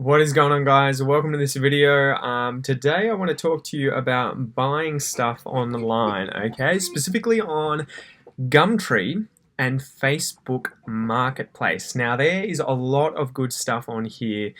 What is going on, guys? Welcome to this video. Today I want to talk to you about buying stuff online, okay? Specifically on Gumtree and Facebook Marketplace. Now, there is a lot of good stuff on here.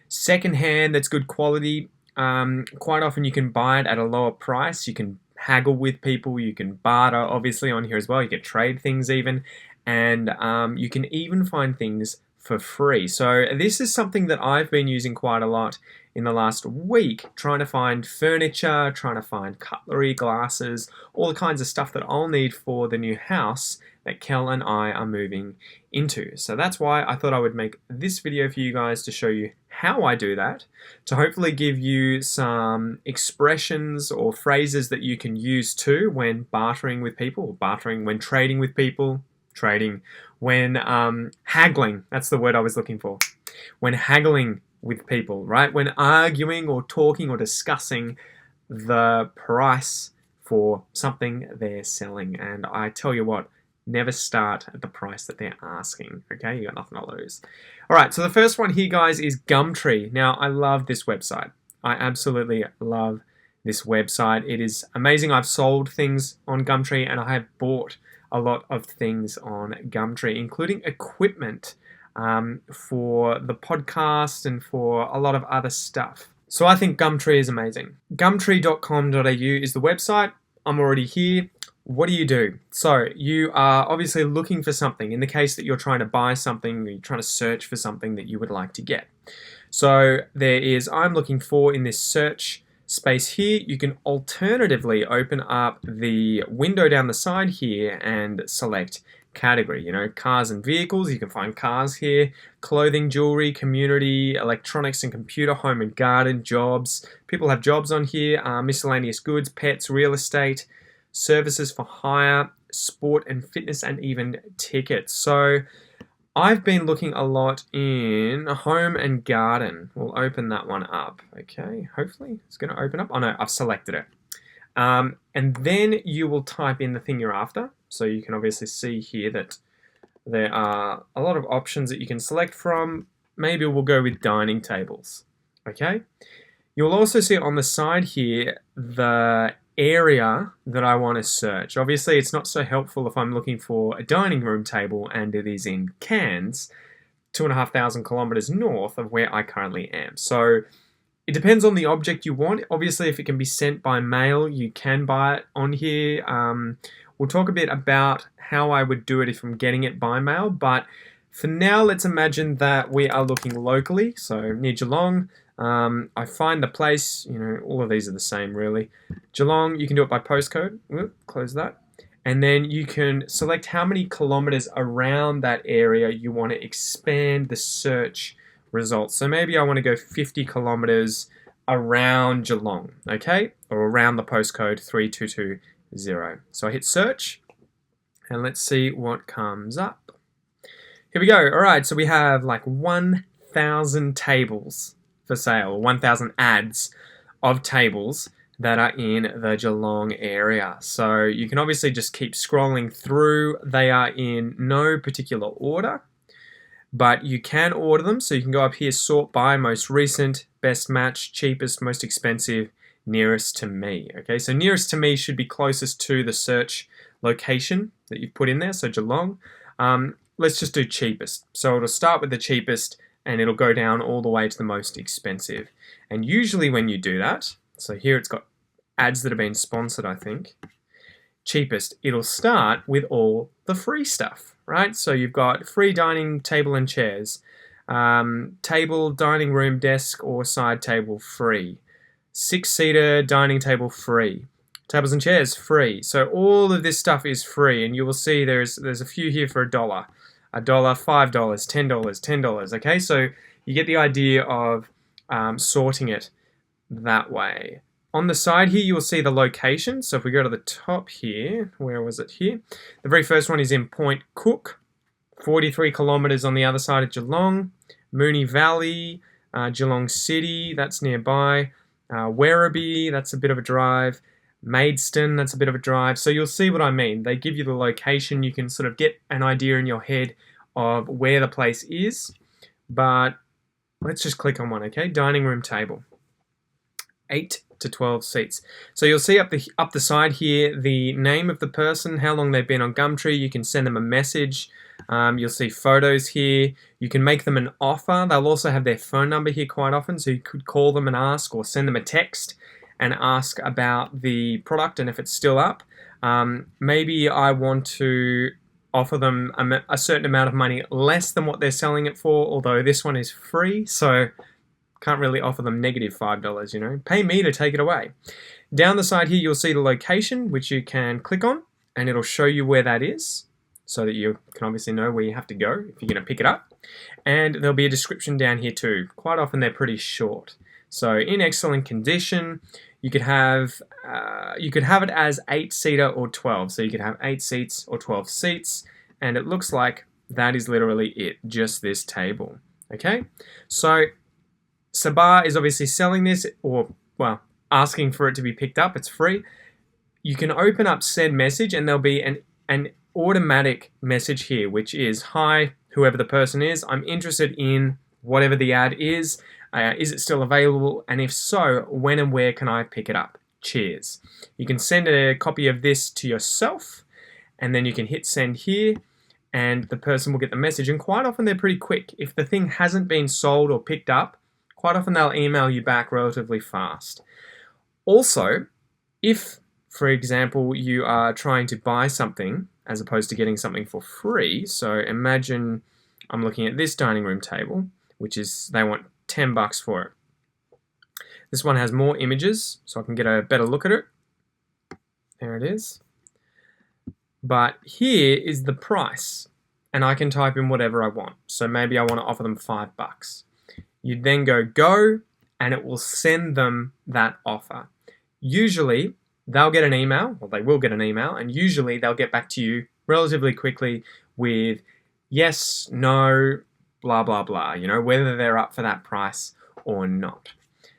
Secondhand, that's good quality. Quite often you can buy it at a lower price. You can haggle with people. You can barter, obviously, on here as well. You can trade things even. And you can even find things for free. So this is something that I've been using quite a lot in the last week, trying to find furniture, trying to find cutlery, glasses, all the kinds of stuff that I'll need for the new house that Kel and I are moving into. So that's why I thought I would make this video for you guys to show you how I do that, to hopefully give you some expressions or phrases that you can use too when bartering with people, bartering when trading with people, trading when haggling, that's the word I was looking for, when haggling with people, right? When arguing or talking or discussing the price for something they're selling. And I tell you what, never start at the price that they're asking, okay? You got nothing to lose. All right, so the first one here, guys, is Gumtree. Now, I love this website. I absolutely love this website. It is amazing. I've sold things on Gumtree and I have bought a lot of things on Gumtree, including equipment for the podcast and for a lot of other stuff. So I think Gumtree is amazing. Gumtree.com.au is the website. I'm already here. What do? So you are obviously looking for something. In the case that you're trying to buy something, you're trying to search for something that you would like to get. So there is, I'm looking for in this search space here. You can alternatively open up the window down the side here and select category. You know, cars and vehicles, you can find cars here, clothing, jewelry, community, electronics and computer, home and garden, jobs. People have jobs on here, miscellaneous goods, pets, real estate, services for hire, sport and fitness, and even tickets. So I've been looking a lot in home and garden. We'll open that one up. Okay, hopefully it's going to open up. Oh no, I've selected it. And then you will type in the thing you're after. So you can obviously see here that there are a lot of options that you can select from. Maybe we'll go with dining tables. Okay. You'll also see on the side here the area that I want to search. Obviously, it's not so helpful if I'm looking for a dining room table and it is in Cairns, 2,500 kilometers north of where I currently am. So it depends on the object you want. Obviously, if it can be sent by mail, you can buy it on here. We'll talk a bit about how I would do it if I'm getting it by mail, but for now, let's imagine that we are looking locally, so near Geelong. I find the place, you know, all of these are the same really. Geelong, you can do it by postcode. Close that. And then you can select how many kilometers around that area you want to expand the search results. So maybe I want to go 50 kilometers around Geelong, okay? Or around the postcode 3220. So I hit search and let's see what comes up. Here we go. All right, so we have like 1,000 tables for sale, 1,000 ads of tables that are in the Geelong area. So you can obviously just keep scrolling through. They are in no particular order, but you can order them. So you can go up here, sort by most recent, best match, cheapest, most expensive, nearest to me. Okay, so nearest to me should be closest to the search location that you've put in there, so Geelong. Let's just do cheapest. So it'll start with the cheapest and it'll go down all the way to the most expensive. And usually when you do that, so here it's got ads that have been sponsored, I think. Cheapest, it'll start with all the free stuff, right? So you've got free dining table and chairs, table, dining room, desk, or side table free. 6-seater dining table free. Tables and chairs free. So all of this stuff is free, and you will see there's a few here for $1, $1, $5, $10, $10. Okay, so you get the idea of sorting it that way. On the side here, you will see the location. So if we go to the top here, where was it here? The very first one is in Point Cook, 43 kilometers on the other side of Geelong. Moonee Valley, Geelong City, that's nearby. Werribee, that's a bit of a drive. Maidstone, that's a bit of a drive. So you'll see what I mean. They give you the location. You can sort of get an idea in your head of where the place is. But let's just click on one, okay? Dining room table. 8 to 12 seats. So you'll see up the side here the name of the person, how long they've been on Gumtree. You can send them a message. You'll see photos here. You can make them an offer. They'll also have their phone number here quite often, so you could call them and ask, or send them a text and ask about the product and if it's still up. Maybe I want to offer them a certain amount of money less than what they're selling it for, although this one is free, so can't really offer them negative $5, you know. Pay me to take it away. Down the side here, you'll see the location, which you can click on, and it'll show you where that is, so that you can obviously know where you have to go if you're going to pick it up. And there'll be a description down here too. Quite often they're pretty short. So in excellent condition, you could have it as 8-seater or 12. So you could have 8 seats or 12 seats, and it looks like that is literally it, just this table. Okay, so Sabah is obviously selling this, or well, asking for it to be picked up. It's free. You can open up send message, and there'll be an automatic message here, which is, hi, whoever the person is, I'm interested in whatever the ad is. Is it still available? And if so, when and where can I pick it up? Cheers. You can send a copy of this to yourself, and then you can hit send here, and the person will get the message. And quite often they're pretty quick. If the thing hasn't been sold or picked up, quite often they'll email you back relatively fast. Also, if, for example, you are trying to buy something as opposed to getting something for free, so imagine I'm looking at this dining room table, which is, they want $10 for it. This one has more images, so I can get a better look at it. There it is. But here is the price, and I can type in whatever I want. So maybe I want to offer them $5. You then go, and it will send them that offer. Usually, they'll get an email, or they will get an email, and usually they'll get back to you relatively quickly with yes, no, blah, blah, blah, you know, whether they're up for that price or not.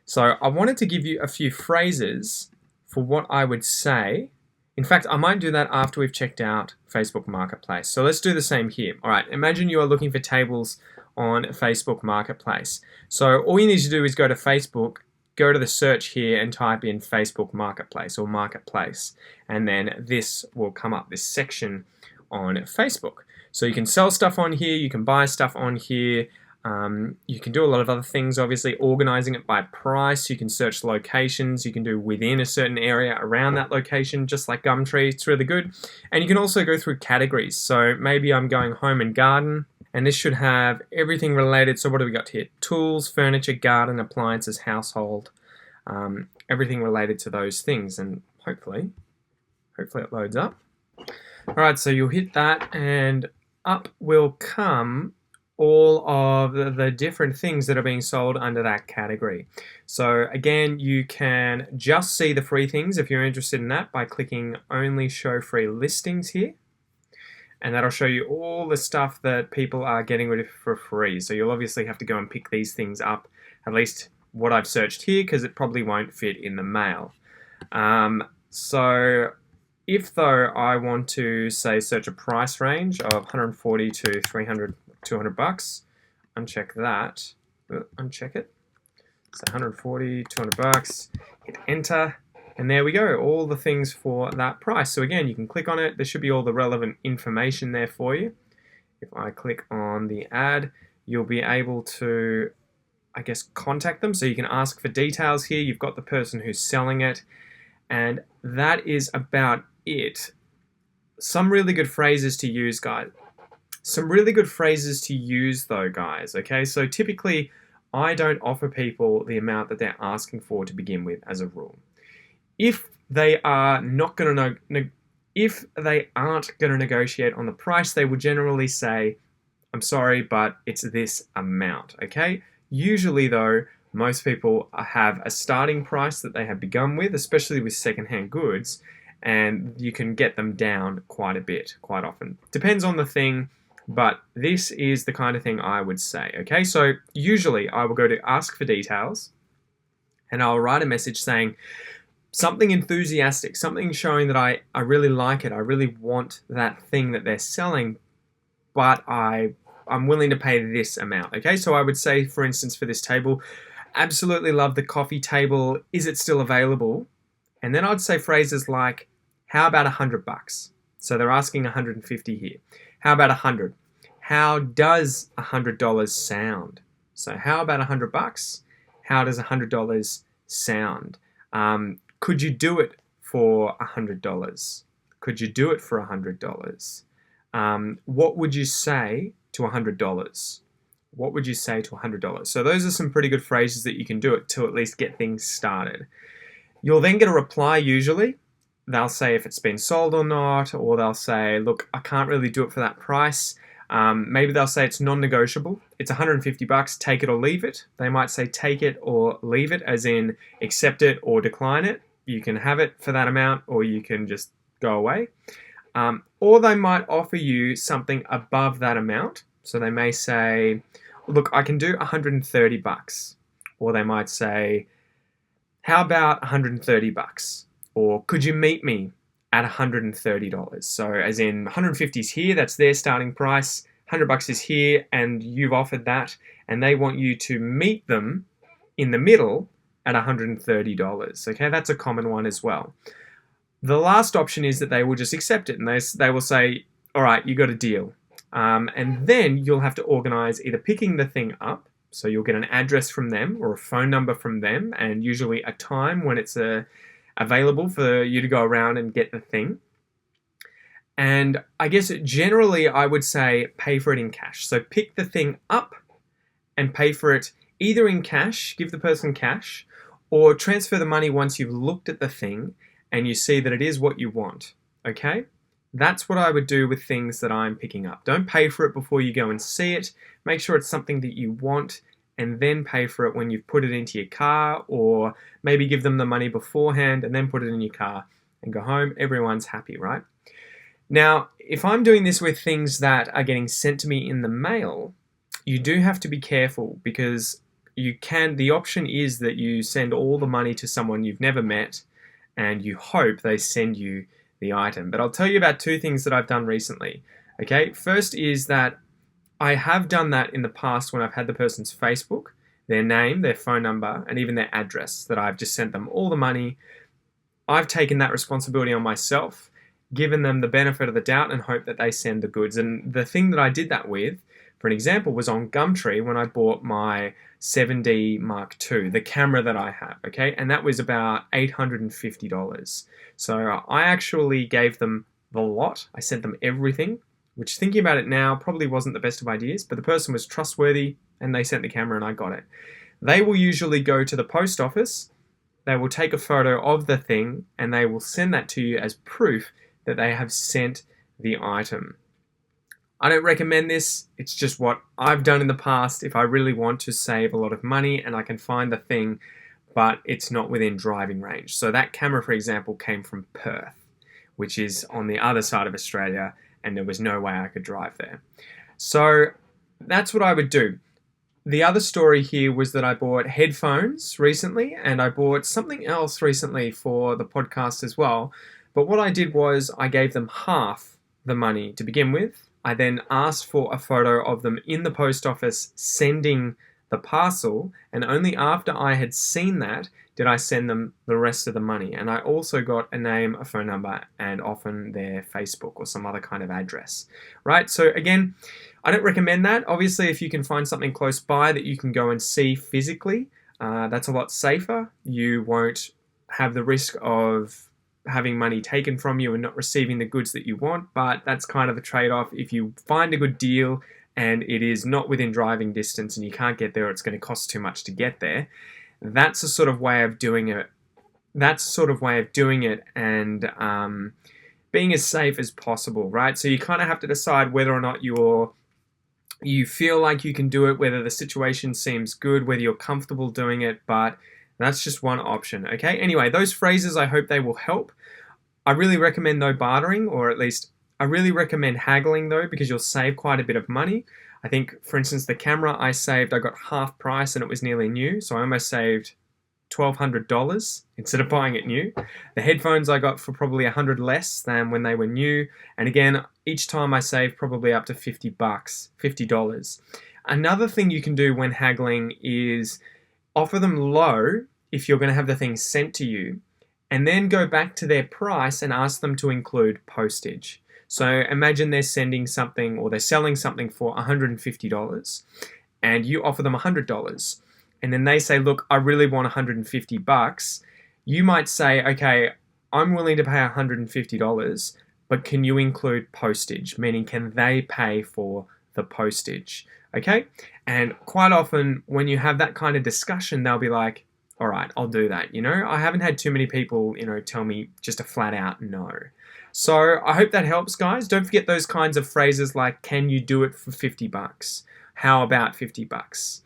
So I wanted to give you a few phrases for what I would say. In fact, I might do that after we've checked out Facebook Marketplace. So let's do the same here. All right, imagine you are looking for tables on Facebook Marketplace. So all you need to do is go to Facebook, go to the search here and type in Facebook Marketplace or Marketplace, and then this will come up, this section on Facebook. So you can sell stuff on here, you can buy stuff on here, you can do a lot of other things, obviously organizing it by price. You can search locations, you can do within a certain area around that location, just like Gumtree. It's really good. And you can also go through categories. So maybe I'm going home and garden, and this should have everything related. So what do we got here? Tools, furniture, garden, appliances, household, everything related to those things. And hopefully it loads up. All right, so you'll hit that, and up will come all of the different things that are being sold under that category. So again, you can just see the free things if you're interested in that by clicking only show free listings here. And that'll show you all the stuff that people are getting rid of for free. So you'll obviously have to go and pick these things up, at least what I've searched here, because it probably won't fit in the mail. So if though I want to say search a price range of 140 to 300, $200, uncheck that, uncheck it. So 140, $200, hit enter, and there we go, all the things for that price. So again, you can click on it, there should be all the relevant information there for you. If I click on the ad, you'll be able to, I guess, contact them. So you can ask for details here, you've got the person who's selling it, and that is about it. Some really good phrases to use, guys. Some really good phrases to use though, guys, okay? So typically, I don't offer people the amount that they're asking for to begin with as a rule. If they are not going to if they aren't going to negotiate on the price, they will generally say, I'm sorry, but it's this amount, okay? Usually though, most people have a starting price that they have begun with, especially with secondhand goods, and you can get them down quite a bit, quite often. Depends on the thing, but this is the kind of thing I would say, okay? So usually I will go to ask for details, and I'll write a message saying something enthusiastic, something showing that I really like it, I really want that thing that they're selling, but I I'm willing to pay this amount. Okay, so I would say, for instance, for this table, absolutely love the coffee table. Is it still available? And then I'd say phrases like, how about $100? So they're asking 150 here. How about 100? How does $100 sound? So how about $100? How does $100 sound? Could you do it for $100? Could you do it for $100? What would you say to $100? What would you say to $100? So those are some pretty good phrases that you can do it to at least get things started. You'll then get a reply usually. They'll say if it's been sold or not, or they'll say, look, I can't really do it for that price. Maybe they'll say it's non-negotiable. It's $150, take it or leave it. They might say take it or leave it, as in accept it or decline it. You can have it for that amount, or you can just go away. Or they might offer you something above that amount. So they may say, look, I can do $130. Or they might say, how about $130? Or could you meet me at $130? So as in 150 is here, that's their starting price. $100 is here, and you've offered that, and they want you to meet them in the middle at $130. Okay, that's a common one as well. The last option is that they will just accept it, and they will say, all right, you got a deal. And then you'll have to organize either picking the thing up, so you'll get an address from them or a phone number from them, and usually a time when it's available for you to go around and get the thing. And I guess generally I would say pay for it in cash. So pick the thing up and pay for it either in cash, give the person cash, or transfer the money once you've looked at the thing and you see that it is what you want. Okay? That's what I would do with things that I'm picking up. Don't pay for it before you go and see it. Make sure it's something that you want, and then pay for it when you've put it into your car, or maybe give them the money beforehand and then put it in your car and go home. Everyone's happy, right? Now, if I'm doing this with things that are getting sent to me in the mail, you do have to be careful, because the option is that you send all the money to someone you've never met and you hope they send you the item. But I'll tell you about two things that I've done recently. Okay, first is that I have done that in the past when I've had the person's Facebook, their name, their phone number, and even their address, that I've just sent them all the money. I've taken that responsibility on myself, given them the benefit of the doubt, and hope that they send the goods. And the thing that I did that with, for an example, was on Gumtree when I bought my 7D Mark II, the camera that I have, okay? And that was about $850. So I actually gave them the lot. I sent them everything, which, thinking about it now, probably wasn't the best of ideas, but the person was trustworthy and they sent the camera and I got it. They will usually go to the post office, they will take a photo of the thing, and they will send that to you as proof that they have sent the item. I don't recommend this, it's just what I've done in the past if I really want to save a lot of money and I can find the thing, but it's not within driving range. So that camera, for example, came from Perth, which is on the other side of Australia, and there was no way I could drive there. So that's what I would do. The other story here was that I bought headphones recently, and I bought something else recently for the podcast as well. But what I did was I gave them half the money to begin with. I then asked for a photo of them in the post office sending the parcel, and only after I had seen that did I send them the rest of the money. And I also got a name, a phone number, and often their Facebook or some other kind of address, right? So again, I don't recommend that. Obviously, if you can find something close by that you can go and see physically, that's a lot safer. You won't have the risk of having money taken from you and not receiving the goods that you want, but that's kind of a trade-off. If you find a good deal and it is not within driving distance and you can't get there, it's going to cost too much to get there. That's a sort of way of doing it. And being as safe as possible, right? So you kind of have to decide whether or not you feel like you can do it, whether the situation seems good, whether you're comfortable doing it, but that's just one option, okay? Anyway, those phrases, I hope they will help. I really recommend no bartering, or at least I really recommend haggling though, because you'll save quite a bit of money. I think, for instance, the camera I got half price and it was nearly new, so I almost saved $1,200 instead of buying it new. The headphones I got for probably $100 less than when they were new. And again, each time I save probably up to $50. Another thing you can do when haggling is offer them low if you're going to have the thing sent to you, and then go back to their price and ask them to include postage. So imagine they're sending something or they're selling something for $150 and you offer them $100, and then they say, look, I really want $150. You might say, okay, I'm willing to pay $150, but can you include postage? Meaning, can they pay for the postage? Okay? And quite often when you have that kind of discussion, they'll be like, all right, I'll do that. I haven't had too many people, tell me just a flat out no. So I hope that helps, guys. Don't forget those kinds of phrases like, can you do it for $50? How about $50?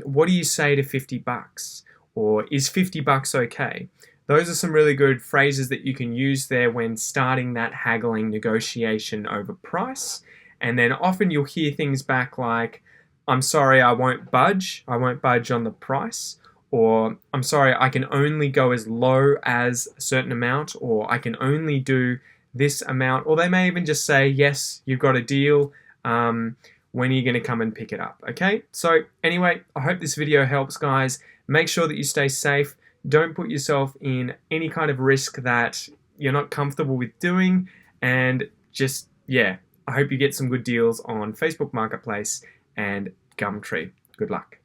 What do you say to $50? Or is $50 okay? Those are some really good phrases that you can use there when starting that haggling negotiation over price. And then often you'll hear things back like, I'm sorry, I won't budge. I won't budge on the price. Or, I'm sorry, I can only go as low as a certain amount. Or, I can only do this amount. Or they may even just say, yes, you've got a deal. When are you going to come and pick it up? Okay, so anyway, I hope this video helps, guys. Make sure that you stay safe. Don't put yourself in any kind of risk that you're not comfortable with doing. And just, I hope you get some good deals on Facebook Marketplace and Gumtree. Good luck.